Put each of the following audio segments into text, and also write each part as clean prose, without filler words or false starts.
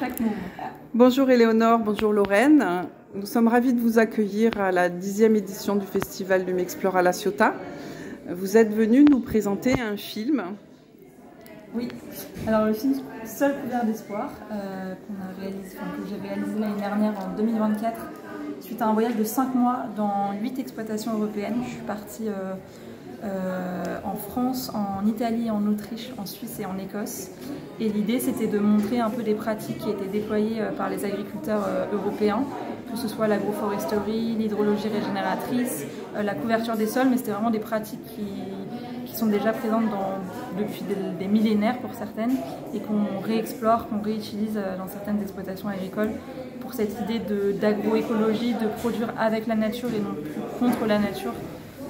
chaque mot. Bonjour Éléonore, bonjour Lorraine. Nous sommes ravis de vous accueillir à la 10e édition du festival de M'Explore à La Ciotat. Vous êtes venus nous présenter un film. Oui, alors le film Seule couleur d'espoir que j'ai réalisé l'année dernière en 2024 suite à un voyage de 5 mois dans 8 exploitations européennes. Je suis partie en France, en Italie, en Autriche, en Suisse et en Écosse. Et l'idée c'était de montrer un peu des pratiques qui étaient déployées par les agriculteurs européens, que ce soit l'agroforesterie, l'hydrologie régénératrice, la couverture des sols, mais c'était vraiment des pratiques qui sont déjà présentes depuis des millénaires pour certaines et qu'on réexplore, qu'on réutilise dans certaines exploitations agricoles pour cette idée d'agroécologie, de produire avec la nature et non plus contre la nature,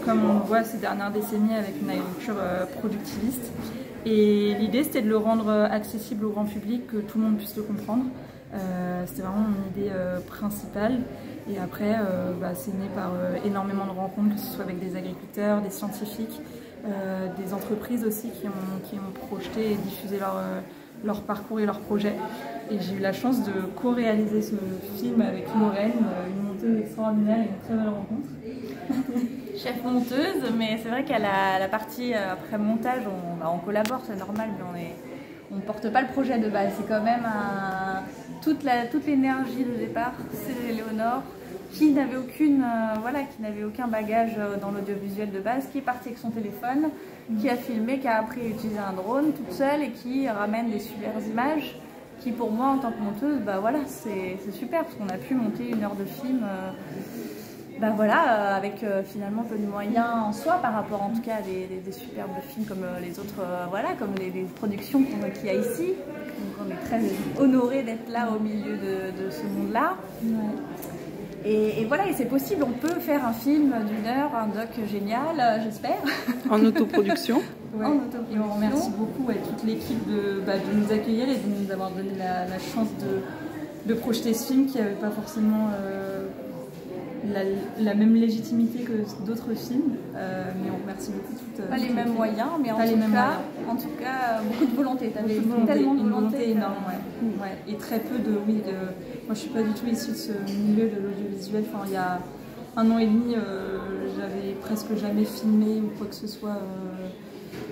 comme on le voit ces dernières décennies avec une agriculture productiviste. Et l'idée c'était de le rendre accessible au grand public, que tout le monde puisse le comprendre. C'était vraiment mon idée principale. Et après, c'est né par énormément de rencontres, que ce soit avec des agriculteurs, des scientifiques, des entreprises aussi qui ont projeté et diffusé leur parcours et leurs projets. Et j'ai eu la chance de co-réaliser ce film avec Lorraine, une monteuse extraordinaire et une très belle rencontre. Chef monteuse, mais c'est vrai qu'à la partie après montage, on collabore, c'est normal, mais on ne porte pas le projet de base. C'est quand même toute l'énergie de départ, c'est Éléonore, qui n'avait aucun bagage dans l'audiovisuel de base, qui est partie avec son téléphone, qui a filmé, qui a appris à utiliser un drone toute seule et qui ramène des super images, qui pour moi en tant que monteuse, c'est super parce qu'on a pu monter 1 heure de film avec finalement peu de moyens en soi par rapport en tout cas à des superbes films comme les autres, comme les productions qu'il y a ici. Donc on est très honorés d'être là au milieu de ce monde-là. Ouais. Et voilà, et c'est possible, on peut faire un film d'1 heure, un doc génial, j'espère. En autoproduction. Ouais. Et on remercie beaucoup toute l'équipe de nous accueillir et de nous avoir donné la chance de projeter ce film qui n'avait pas forcément la même légitimité que d'autres films, mais on remercie beaucoup toutes. Pas les mêmes moyens, mais en tout cas, beaucoup de volonté. Tu avais tellement de volonté énorme, ouais. Et très peu de. Moi, je suis pas du tout issue de ce milieu de l'audiovisuel. Enfin, il y a 1 an et demi, j'avais presque jamais filmé ou quoi que ce soit.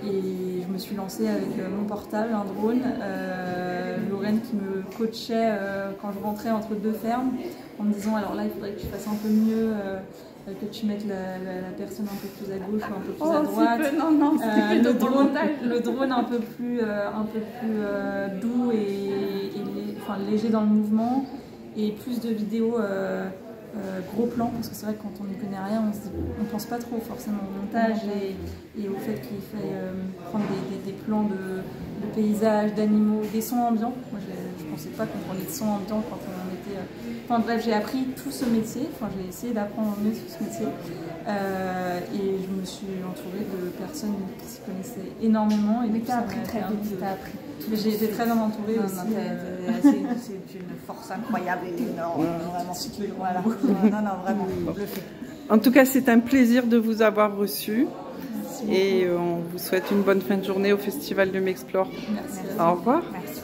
Et je me suis lancée avec mon portable, un drone, Lorraine qui me coachait quand je rentrais entre 2 fermes en me disant alors là il faudrait que tu fasses un peu mieux, que tu mettes la personne un peu plus à gauche ou un peu plus à droite. Le drone un peu plus doux et léger dans le mouvement et plus de vidéos gros plan, parce que c'est vrai que quand on n'y connaît rien, on pense pas trop forcément au montage et au fait qu'il fait prendre des plans de paysages, d'animaux, des sons ambiants. Moi je pensais pas qu'on prenait de sons ambiants quand on était... Enfin bref, j'ai appris tout ce métier, j'ai essayé d'apprendre mieux ce métier et je me suis entourée de personnes qui s'y connaissaient énormément. Et tu as appris très vite, j'ai été très bien entourée aussi. C'est une force incroyable et énorme, vraiment. Voilà. Non, vraiment, bluffé. En tout cas, c'est un plaisir de vous avoir reçu. Et on vous souhaite une bonne fin de journée au Festival de M'Explore. Merci. Au revoir. Merci.